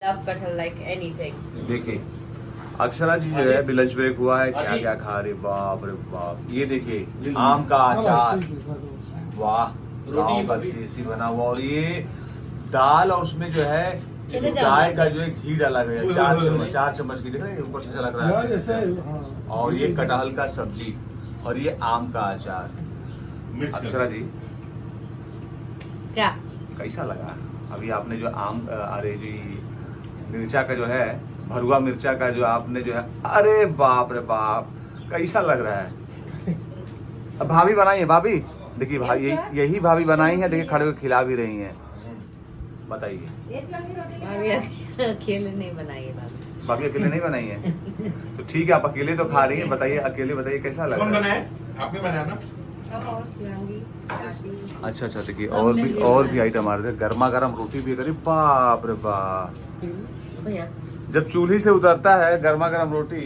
Love kachal like anything. देखिए अक्षरा जी जो है अभी लंच ब्रेक हुआ है, क्या क्या खा रहे, बाप रे बाप। ये देखिए आम का अचार, वाह, गाँव का देसी बना हुआ, और ये दाल और उसमें जो है गाय का जो है घी डाला गया, 4 चम्मच की, देख रहे हैं ऊपर से झलक रहा है। और ये कटहल का सब्जी और ये आम का अचार। अक्षरा जी क्या कैसा लगा अभी आपने जो आम, अरे जी मिर्चा का जो है, भरुआ मिर्चा का जो आपने जो है, अरे बाप रे बाप, कैसा लग रहा है। अब भाभी बनाई है, भाभी देखिए भाई, यही भाभी बनाई है, देखिए खड़े होकर खिला भी रही हैं। बताइए भाभी अकेले नहीं बनाई है भाभी। भाभी अकेले नहीं बनाई है तो ठीक है, आप अकेले तो खा रही हैं, बताइए अकेले, बताइए कैसा लग कौन रहा बनाया? है। आपने बनाया ना? अच्छा अच्छा, देखिए और भी आइटम आ रहे थे, गर्मा गर्म रोटी भी करी, बाप रे बाप। भैया जब चूल्ही से उतरता है गर्मा गर्म रोटी,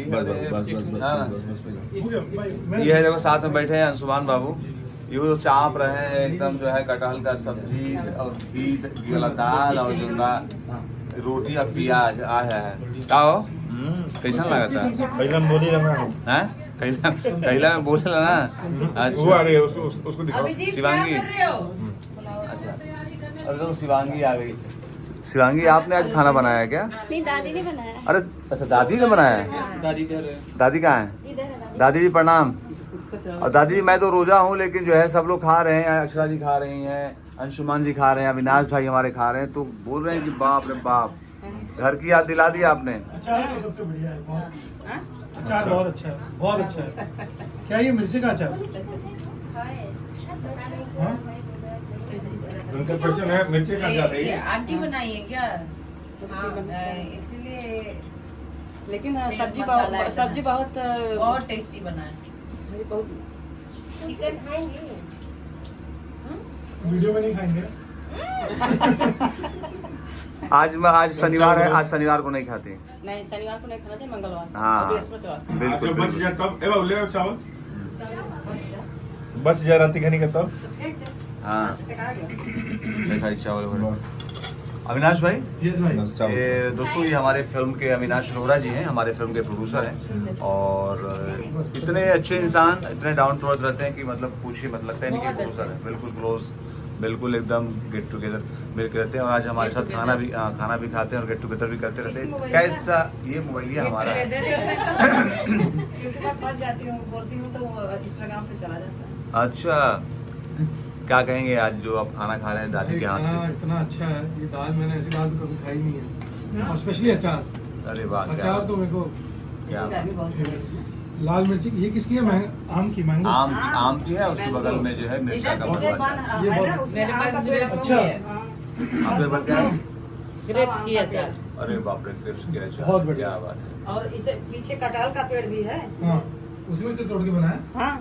ये है देखो साथ में बैठे हैं अंशुमान बाबू, ये तो चाप रहे हैं एकदम जो है कटहल का सब्जी और घी वाला दाल और जो रोटी और प्याज आया है। क्या हो कैसा लगा था? पहले हम बोली ना, हैं कैला में बोले ना। वो आ रही है, उसको दिखाओ। शिवांगी, अच्छा, अरे तो शिवांगी आ गई। शिवांगी आपने आज खाना बनाया है क्या? नहीं, दादी ने बनाया। अरे अच्छा, दादी ने बनाया है। दादी कहाँ है? इधर है। दादी जी प्रणाम। और दादी जी मैं तो रोजा हूँ, लेकिन जो है सब लोग खा रहे हैं, अक्षरा जी खा रही हैं, अंशुमान जी खा रहे हैं, अविनाश भाई हमारे खा रहे हैं, तो बोल रहे हैं कि बाप रे बाप, घर की याद दिला दी आपने। अचार तो सबसे बढ़िया है, अचार बहुत अच्छा है, बहुत अच्छा है। क्या ये मिर्ची का अचार? हाँ? उनका क्वेश्चन है मिर्ची का ज्यादा है। आंटी बनाई है क्या? इसलिए लेकिन मसाला सब्जी बहुत बहुत टेस्टी बना है। बहुत चिकन खाएंगे? वीडियो में नहीं खाएंगे। आज शनिवार है, आज शनिवार को नहीं खाते। नहीं, शनिवार को नहीं खाना चाहिए, मंगलवार हाँ, और बृहस्पतिवार। बिल्कुल जब बच बिल्कुल। जाए तब, ए बाबू ले आओ चावल, बच जाए राती खाने का तब। हाँ देखा चावल वगैरह। अविनाश भाई, यस भाई। ये दोस्तों, ये हमारे फिल्म के अविनाश अरोड़ा जी हैं, हमारे फिल्म के प्रोड्यूसर हैं, और इतने अच्छे इंसान, इतने डाउन टू अर्थ रहते हैं कि मतलब पूछिए, मतलब लगता है नहीं कि प्रोड्यूसर है, बिल्कुल क्लोज, बिल्कुल एकदम गेट टुगेदर मिलकर रहते हैं, और आज हमारे साथ खाना भी खाते हैं और गेट टुगेदर भी करते रहते हैं। कैसा ये मोबाइल हमारा है। फंस जाती हूँ, बोलती हूँ तो इंस्टाग्राम पे चला जाता है। अच्छा, क्या कहेंगे आज जो आप खाना खा रहे हैं दादी के हाथ खाना से? इतना अच्छा है, ये दाल मैंने ऐसी दाल तो कभी खाई नहीं है, और स्पेशली अचार। अरे वाह, अचार तो मेरे को क्या लाल मिर्ची, ये किसकी है? आम की, मैंगो। आम की है, उसके बगल में जो है मिर्चा का बहुत अच्छा। ये बहुत मेरे पास ग्रेप्स अच्छा। की है। आपके पास क्या है? ग्रेप्स की अचार। अरे बाप रे, ग्रेप्स की अच्छा, बहुत बढ़िया। क्या बात है। और इसे पीछे कटहल का पेड़ भी है। हाँ, उसी से तोड़ के बनाया। हाँ,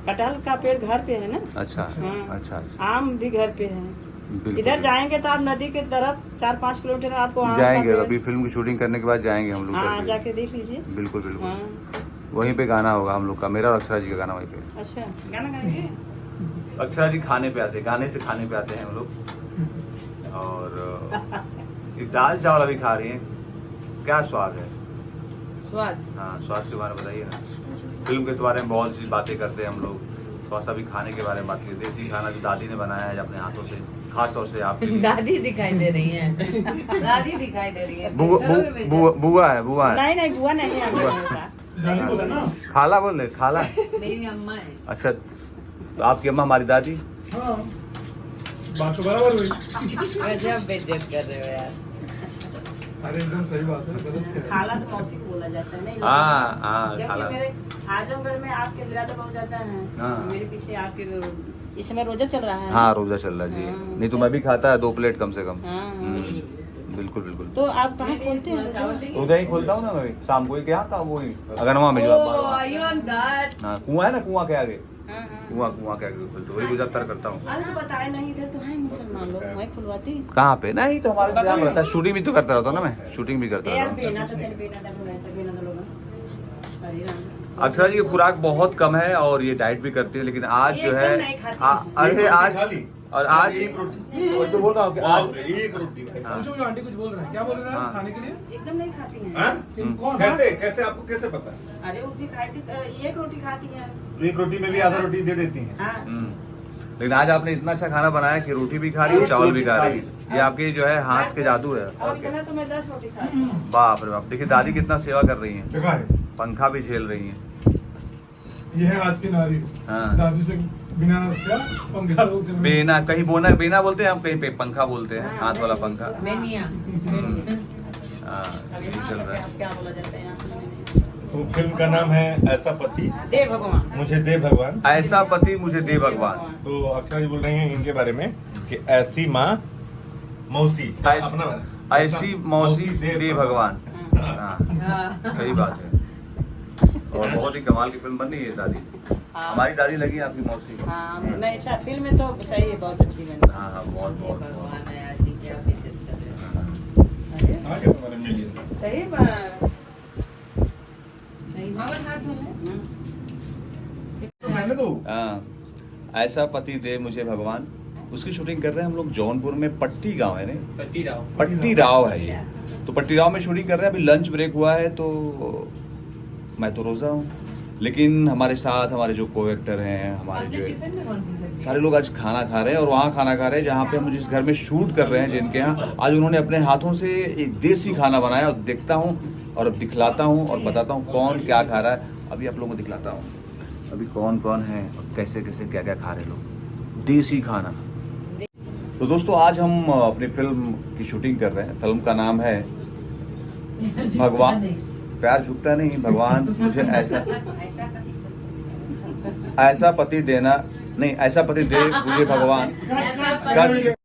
कटहल का पेड़ घर पे है ना। अच्छा हाँ। अच्छा अच्छा, आम भी घर पे है। बिल्कुल। इधर जाएंगे तो आप नदी के तरफ 4-5 किलोमीटर आपको आम का जाएंगे, पेड़- अभी फिल्म की शूटिंग करने के बाद जाएंगे हम लोग हाँ, करके। जाके देख लीजिए। बिल्कुल बिल्कुल, हाँ, वहीं पे गाना होगा हम लोग का, मेरा और अक्षरा जी का गाना वहीं पे। अच्छा गाना गाएंगे। अक्षरा जी खाने पे आते हैं, गाने से खाने पे आते हैं हम लोग। और ये दाल चावल अभी खा रही हैं, क्या स्वाद है? स्वाद हाँ, स्वाद के बारे में बताइए ना। फिल्म के बारे में बहुत सी बातें करते हैं हम लोग, थोड़ा सा भी खाने के बारे में बात की। देसी खाना जो दादी ने बनाया है अपने हाथों से, खास तौर से आपके लिए। दादी दिखाई दे रही है। दादी दिखाई दे रही है। बुआ है, बुआ है। नहीं नहीं, बुआ नहीं है मेरे बेटा। दादी बोला ना। खाला बोल रहे, खाला। मेरी अम्मा है। अच्छा, तो आपकी अम्मा हमारी दादी। हाँ, बात तो बराबर हुई। गजब बेइज्जत कर रहे हो यार। अरे एकदम सही बात है, गलत क्या है? खाला तो मौसी को बोला जाता है नहीं। हाँ हाँ, क्योंकि खाला। मेरे आजमगढ़ में आपके बिरादर बहुत जाता है। हाँ। मेरे पीछे आपके इस समय रोजा चल रहा है। हाँ, रोजा चल रहा है जी। हाँ। नहीं तो मैं भी खाता है 2 प्लेट कम से कम। हाँ। बिल्कुल बिल्कुल। तो आप कहाँ खोलते हैं रोजा? उधर ही खोलता हूँ ना मैं भी, शाम को ही। क्या का वो ही अगनवा में जो Oh, are you on that? हाँ, कुआं है ना, कुआं के आगे, हाँ, हाँ। कुआं के आगे खोलते, वही गुजरता करता हूँ। अरे तो बताए नहीं, इधर तो है मुसलमान लोग, वहीं खुलवाती। कहाँ पे? नहीं तो हमारा इंतजाम रहता है, शूटिंग भी तो करता रहता हूँ ना मैं, शूटिंग भी करता यार रहता हूँ। बेना तो तेरे बेना दा बोला है, बेना दा लोग। अरे राम। अक्षरा जी की खुराक बहुत कम है और ये डाइट भी करती है, लेकिन आज जो है एकदम नहीं खाती है। अरे आज खा ली? और आज एक रोटी वही तो बोल रहा हूँ कि आज एक रोटी भाई साहब। पूछो जो आंटी कुछ बोल रहे हैं, क्या बोल रहे हैं हाँ। आप खाने के लिए? एकदम नहीं खाती हैं। हाँ? कौन? कैसे कैसे आपको कैसे पता? अरे उसी खाती एक रोटी खाती हैं। तो एक रोटी में भी आधा रोटी दे देती हैं। हाँ। लेकिन आज आपने इतना अच्छा खाना बनाया कि रोटी भी खा रही है, चावल भी खा रही है। ये आपके जो है हाथ के जादू है। और और क्या? इतना तो मैं 10 रोटी खाती हूँ। बाप रे बाप, देखिए दादी कितना सेवा कर रही हैं, देखा है? पंखा भी झेल रही हैं। ये है आज की नारी। हाँ। दादी से बिना क्या पंखा रोक कर- बेना, कहीं बोना बेना बोलते हैं हम, कहीं पे पंखा बोलते हैं, हाथ वाला पंखा। मेनिया हाँ, अभी यही चल रहा है। क्या बोला जाता है यहाँ? तो फिल्म का नाम है ऐसा पति दे भगवान। मुझे दे भगवान। ऐसा पति मुझे दे भगवान। तो अक्षरा जी बोल रहे हैं इनके बारे में कि ऐसी माँ मौसी अपना बना। ऐसी मौसी दे भगवान। हाँ, हाँ। सही बात है। और बहुत ही कमाल की फिल्म बन रही है दादी। हमारी दादी लगी आपकी मौसी को। हाँ नहीं अच्छा फिल्म में तो सही है, बहुत अच्छी बनी। हाँ हाँ, बहुत हे बहुत भगवान है, ऐसी क्या बेइज्जत कर रहे हो। अरे, आगे तुम्हारे मिलिए। सही बात। सही बात हाथ में है। तो मैंने तो हाँ, ऐसा पति दे मुझे भगवान। उसकी शूटिंग कर रहे हैं हम लोग जौनपुर में, पट्टी गांव है ना, पट्टी राव है ये। तो पट्टी राव में शूटिंग कर रहे हैं। अभी लंच ब्रेक हुआ है तो मैं तो रोजा हूँ, लेकिन हमारे साथ हमारे जो को एक्टर हैं, हमारे अपने जो टिफिन में कौन सी सब्जी? सारे लोग आज खाना खा रहे हैं। और वहाँ खाना खा रहे हैं जहाँ पे हम जिस घर में शूट कर रहे हैं, जिनके यहाँ आज उन्होंने अपने हाथों से एक देसी खाना बनाया। और देखता हूँ और अब दिखलाता हूँ और बताता हूँ कौन क्या खा रहा है। अभी आप लोगों को दिखलाता हूँ अभी कौन कौन है और कैसे कैसे क्या क्या खा रहे लोग, देसी खाना। तो दोस्तों आज हम अपनी फिल्म की शूटिंग कर रहे हैं। फिल्म का नाम है भगवान। प्यार झुकता नहीं, भगवान मुझे ऐसा पति देना नहीं, ऐसा पति दे मुझे भगवान। ऐसा पति-